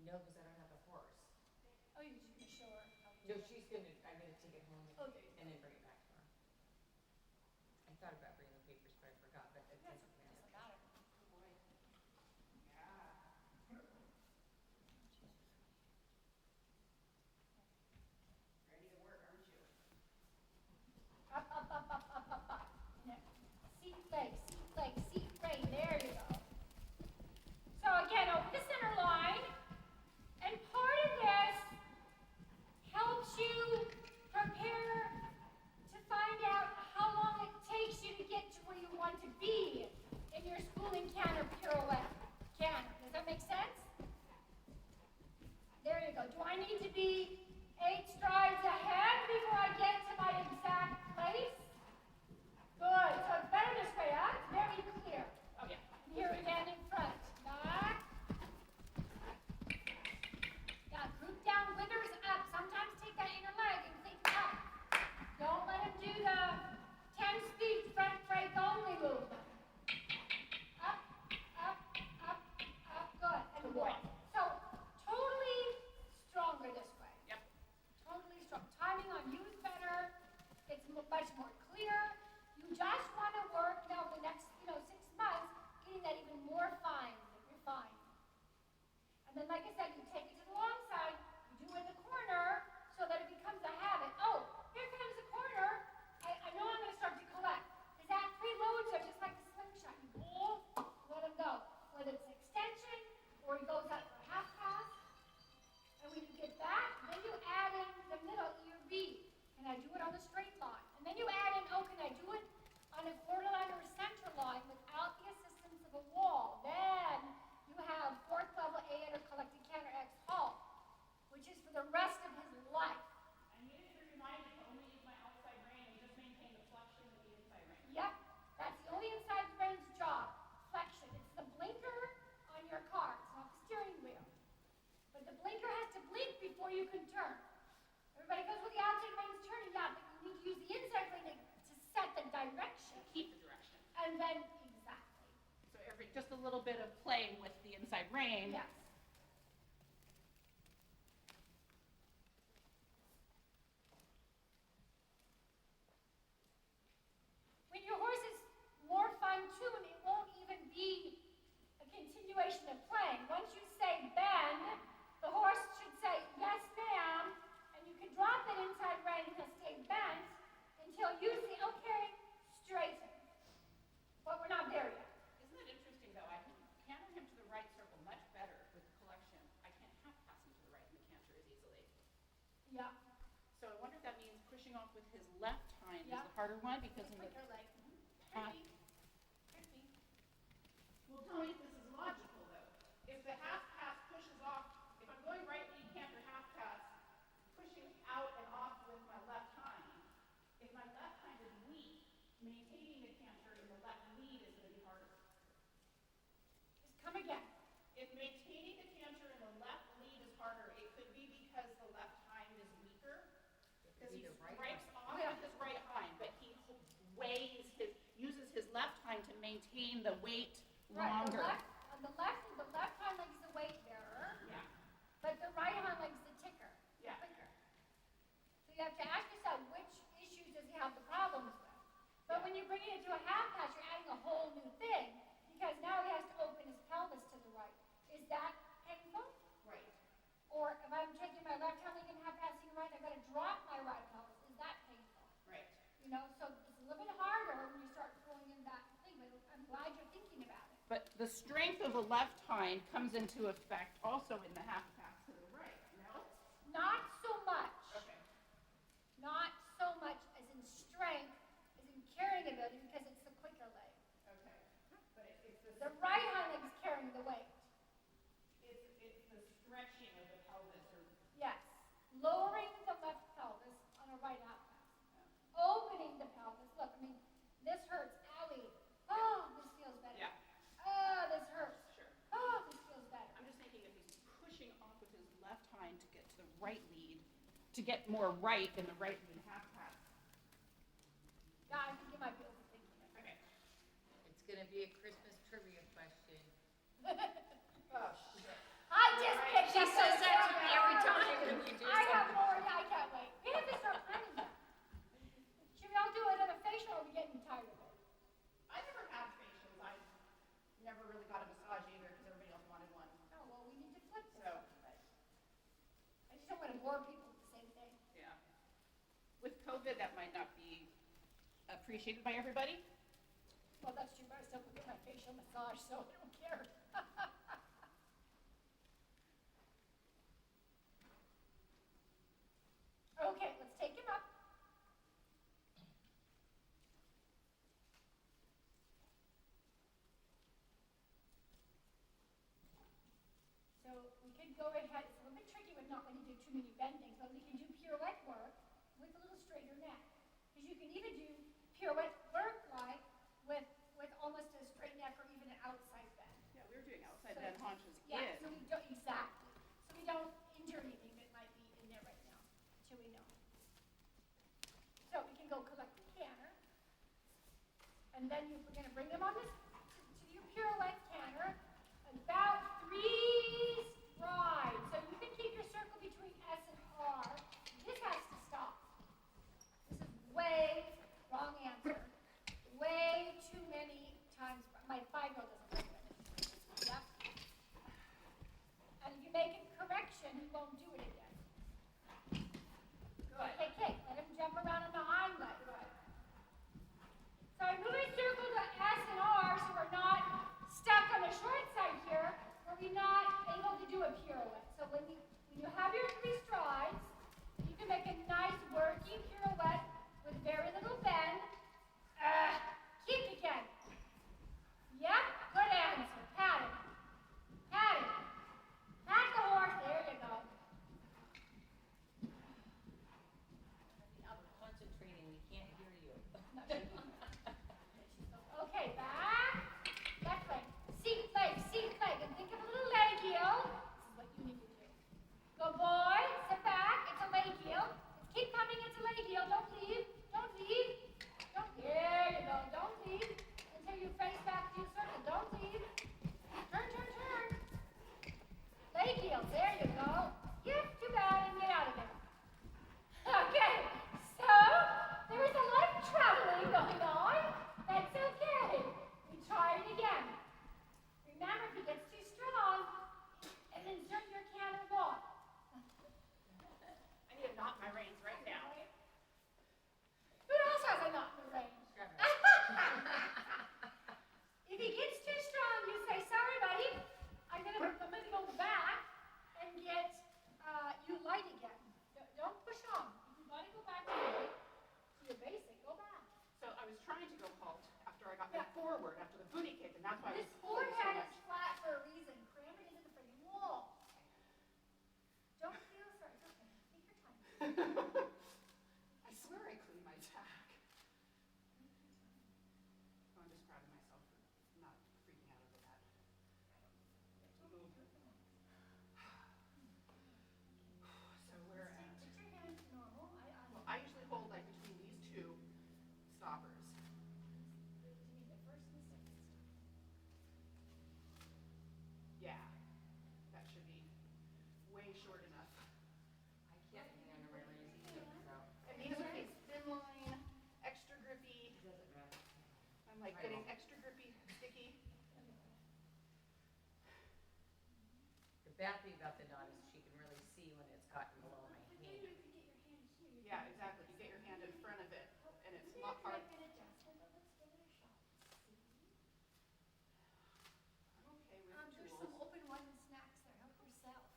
No, because I don't have a horse. Oh, you're just gonna show her how to No, do it. she's gonna, I'm gonna take it home Oh, there you and go. then bring it back to her. I thought about bringing the papers, but I forgot, but it doesn't matter. Doesn't matter. Oh, boy. Yeah. Ready to work, aren't you? Up, up, up, up, up, up, up. No. Seat leg, seat leg, seat frame. There you go. So again, open the center line. And part of this helps you prepare to find out how long it takes you to get to where you want to be in your schooling canter pirouette. Canter. Does that make sense? There you go. Do I need to be 8 strides ahead before I get to my exact place? Good. So it's better this way, huh? It's very clear. Oh, yeah. Here again in front. Back. Yeah, group down, withers up. Sometimes take that inner leg and think up. Don't let him do the 10-speed front brake only movement. Up, up, up, up. Good. And Good boy. more. So totally stronger this way. Yep. Totally strong. Timing on you is better. It's much more clear. You just want to work now the next, 6 months, getting that even more refined. And then, like I said, you take it to the long side. You do it in the corner so that it becomes a habit. Oh, here comes the corner. I know I'm going to start to collect. Is that preloads or just like a slingshot? You pull, let him go. Whether it's an extension or he goes up for half pass. And when you get that, then you add in the middle ear B. Can I do it on the straight line? And then you add in, can I do it on a quarter line or a center line without the assistance of a wall? Then you have 4th level A or collected counter X halt, which is for the rest of his life. I needed to remind you to only use my outside rein and just maintain the flexion with the inside rein. Yep, that's the only inside rein's job. Flexion. It's the blinker on your car. It's not the steering wheel. But the blinker has to blink before you can turn. Everybody goes, well, the outside rein's turning. Yeah, but you need to use the inside rein to set the direction. Keep the direction. And then, exactly. So just a little bit of play with the inside rein. Yes. When your horse is more fine-tuned, it won't even be a continuation of playing. Once you say bend, the horse should say, yes, ma'am, and you can drop that inside rein and he'll stay bent until you say, okay, straighten. But we're not there yet. Isn't that interesting, though? I can canter him to the right circle much better with collection. I can't half pass him to the right in the canter as easily. Yeah. So I wonder if that means pushing off with his left hind is Yeah. the harder one because in the Quicker leg. half. Could be. Well, tell me if this is logical, though. If the half pass pushes off, if I'm going right lead canter half pass, pushing out and off with my left hind, if my left hind is weak, maintaining the canter in the left lead is going to be harder. Just come again. If maintaining the canter in the left lead is harder, it could be because the left hind is weaker. Because he strikes off with his right hind, but he uses his left hind to maintain the weight longer. Right, the left hind leg is the weight bearer. Yeah. But the right hind leg is the ticker. Yeah. Clicker. So you have to ask yourself, which issues does he have the problems with? But when you're bringing it to a half pass, you're adding a whole new thing because now he has to open his pelvis to the right. Is that painful? Right. Or if I'm taking my left hind leg and half passing right, I've got to drop my right pelvis. Is that painful? Right. So it's a little bit harder when you start throwing in that thing, but I'm glad you're thinking about it. But the strength of the left hind comes into effect also in the half pass to the right, no? Not so much. Okay. Not so much as in strength, as in carrying ability, because it's the quicker leg. Okay. But it's The right hind leg is carrying the weight. it's the stretching of the pelvis or Yes. Lowering the left pelvis on a right half pass. Opening the pelvis. Look, this hurts. Owie. Oh, this feels better. Yeah. Oh, this hurts. Sure. Oh, this feels better. I'm just thinking if he's pushing off with his left hind to get to the right lead, to get more right in the right lead half pass. Yeah, I think you might be overthinking it. Okay. It's gonna be a Christmas trivia question. Oh, shit. I just picked She says that to me every time that we do I have something. more, I can't wait. We have to start planning that. Should we all do another facial, or are we getting tired of it? I never had facials. I never really got a massage either because everybody else wanted one. Oh, well, we need to flip this So- one, but I just don't want to bore people with the same thing. Yeah. With COVID, that might not be appreciated by everybody. Well, that's true, but I still get my facial massage, so I don't care. Okay, let's take him up. So we could go ahead, it's a little bit tricky with not letting you do too many bendings, but we can do pirouette work with a little straighter neck. Because you can even do pirouette work like with almost a straight neck or even an outside bend. Yeah, we were doing outside So- bend haunches Yeah, in. so we don't, exactly. So we don't injure anything that might be in there right now, till we know. So we can go collect the canner. And then we're gonna bring them on this, to your pirouette canner, about 3 strides. So you can keep your circle between S and R. This has to stop. This is way, wrong answer. Way too many times, my 5-year-old doesn't like that. Yep. And if you make a correction, he won't do it again. Good. Okay, Kate, let him jump around on the hind leg. So I'm moving circle to S and R, so we're not stuck on the short side here, where we're not able to do a pirouette. So when you have your 3 strides, you can make a nice working pirouette with very little bend. Keep again. Yep, good answer. Pat it. Pat it. Pat the horse. There you go. Now we're concentrating, we can't hear you. Okay, back. Left leg. Seat leg, and think of a little leg heel. This is what you need to do. Go boy, sit back. It's a leg heel. Keep coming, it's a leg heel. Don't leave. Don't leave. There you go. Don't leave until you face back to your circle. Don't leave. Turn. Leg heel. There you go. Yep, too bad. And get out of there. Okay, so there is a lot of traveling going on. That's okay. We try it again. Remember, if he gets too strong, and insert your canter walk. I need to knot my reins right now. Who else has a knot in the rein? Trevor. If he gets too strong, you say, sorry, buddy, I'm gonna go back and get you light again. Don't push on. If you gotta go back to your basic, go back. So I was trying to go halt after I got moved forward after the booty kick, and that's why I This was pulling so forehead much. is flat for a reason. Cram it into the freaking wall. Don't feel sorry. It's okay. Take your time. I swear I cleaned my tack. Oh, I'm just proud of myself for not freaking out over that. So we're at, Put your hands normal. well, I usually hold like between these 2 stoppers. You mean the first and the second. Yeah, that should be way short enough. I can't hang on to my reins either, so And these are these thin line, extra grippy. it doesn't matter. I'm like getting extra grippy, sticky. The bad thing about the knot is she can really see when it's gotten below my But knee. maybe if you get your hand here. you Yeah, can- exactly. You get your hand in front of it, and it's Maybe not hard. make an adjustment, but let's give it a shot. See? I'm okay with There's tools. some open wine and snacks there. Help yourself.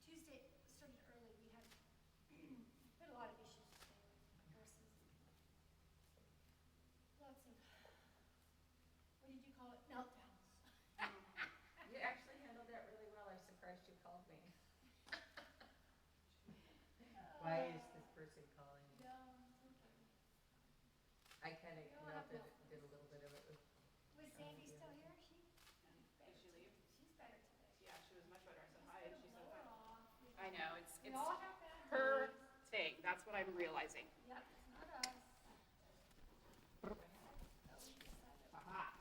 Tuesday started early. We had a lot of issues today with nurses. Lots of, what did you call it? Meltdowns. You actually handled that really well, I'm surprised you called me. Why is this person calling me? No, it's okay. I kinda You don't have did to. a little bit of it with, Was Sandy still here? She Did she leave? She's better today. Yeah, she was much better. I said hi, and she said hi. Aw. I know, it's We all have bad her days. thing. That's what I'm realizing. Yep, it's not us. Aha,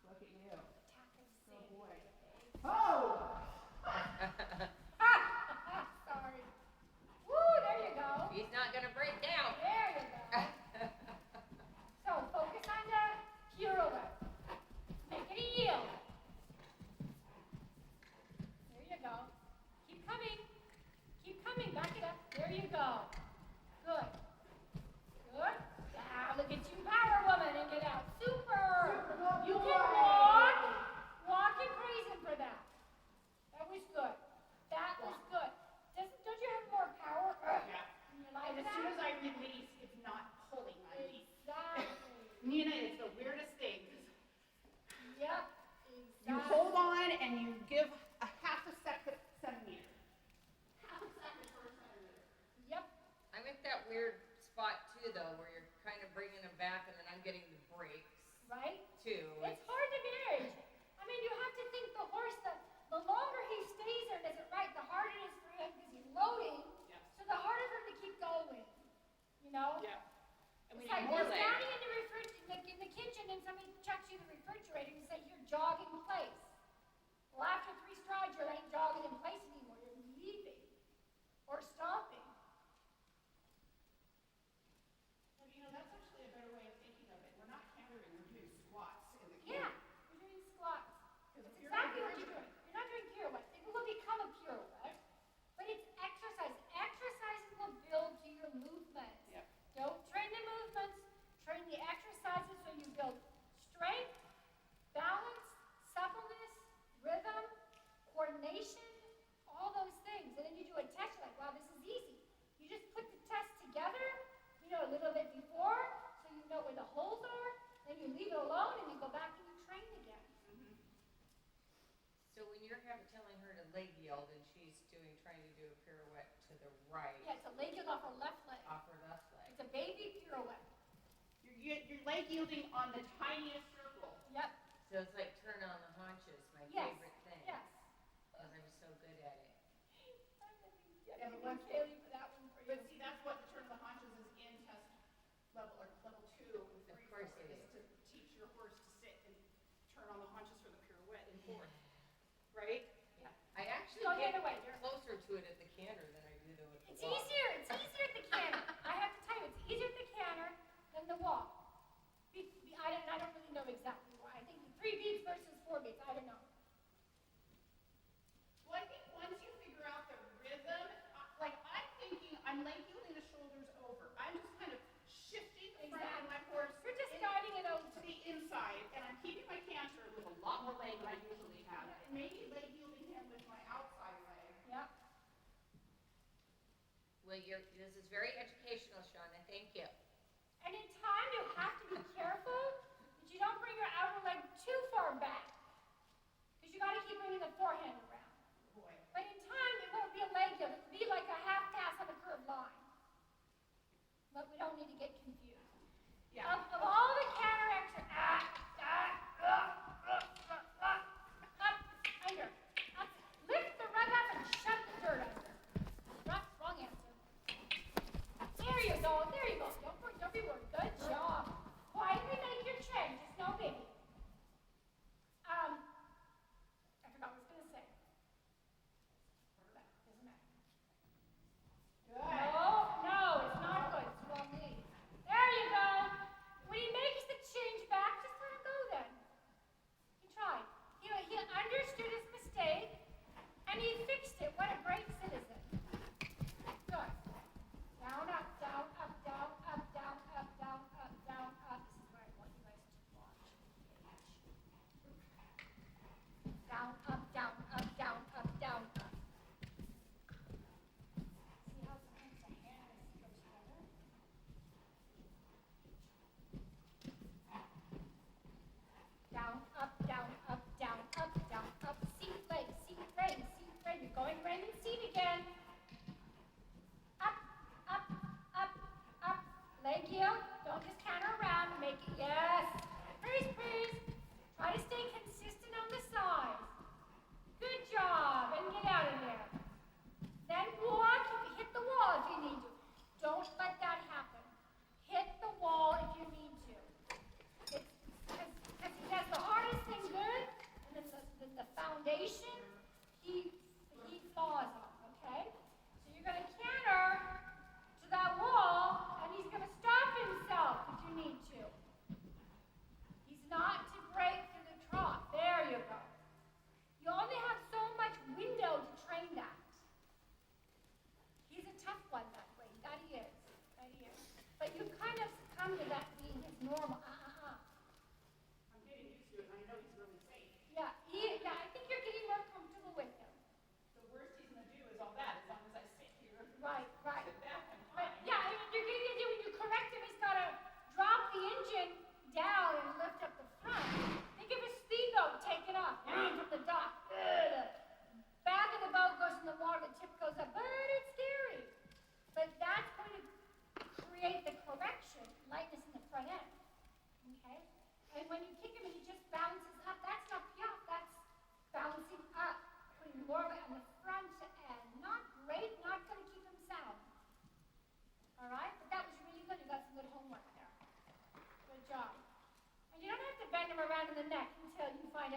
look at you. Attack of Good Sandy. boy. Oh! There you go. Good. Good. Now look at you, power woman, and get out. Super. You can walk. Walk and praise him for that. That was good. That was good. Don't you have more power Yeah. in your life? And as soon as I release, it's not pulling on me. Exactly. Nina, it's the weirdest thing. Yep. You hold on and you give a half a second centimeter. Half a second per centimeter. Yep. I'm at that weird spot too, though, where you're kind of bringing them back, and then I'm getting the breaks Right? too. It's hard to manage. I mean, you have to think the horse, the longer he stays there and does it right, the harder it is for him because he's loading. Yeah. So the harder for him to keep going. You know? Yeah. And we It's like need more you're legs. standing in the kitchen and somebody checks you the refrigerator and you say you're jogging in place. Well, after 3 strides, you ain't jogging in place anymore. You're leaping or stomping. Well, that's actually a better way of thinking of it. We're not cantering, we're doing squats in the Yeah, canter. you're doing squats. Because That's if you're exactly what doing you're doing. You're not doing pirouettes. It will become a pirouette, but it's exercise. Exercises will build to your movements. Yep. Don't train the movements, train the exercises so you build strength, balance, suppleness, rhythm, coordination, all those things. And then you do a test, you're like, wow, this is easy. You just put the test together, a little bit before, so you know where the holes are, then you leave it alone and you go back and you train again. So when you're telling her to leg yield and she's trying to do a pirouette to the right, Yeah, it's a leg yield off her left leg. off her left leg. It's a baby pirouette. You're leg yielding on the tiniest circle. Yep. So it's like turn on the haunches, my Yes. favorite thing. Yes. Because I'm so good at it. Yeah, but once Kaylee for that one for you. But see, that's what the turn of the haunches is in test level, or level 2 and 3 Of course for, it is is. to teach your horse to sit and turn on the haunches for the pirouette in 4th. Right? Yeah. I actually Go the get other way, dear. closer to it at the canter than I do though at the It's walk. easier. It's easier at the canter. I have to tell you, it's easier at the canter than the walk. I don't really know exactly why. I think 3 beats versus 4 beats. I don't know. Well, I think once you figure out the rhythm, like I'm thinking, I'm leg yielding the shoulders over. I'm just kind of shifting the front of my horse You're just guiding it over. to the inside, and I'm keeping my canter with a lot more leg than I usually have. And maybe leg yielding him with my outside leg. Yep. Well, this is very educational, Shauna. Thank you. And in time, you have to be careful that you don't bring your outer leg too far back. Because you got to keep bringing the forehand around. Boy. But in time, it won't be a leg yield. It'll be like a half pass on a curved line. But we don't need to get confused. Yeah. Of all the counter exercises, under. Up. Lift the rug up and shove the dirt under. Wrong answer. There you the neck until you find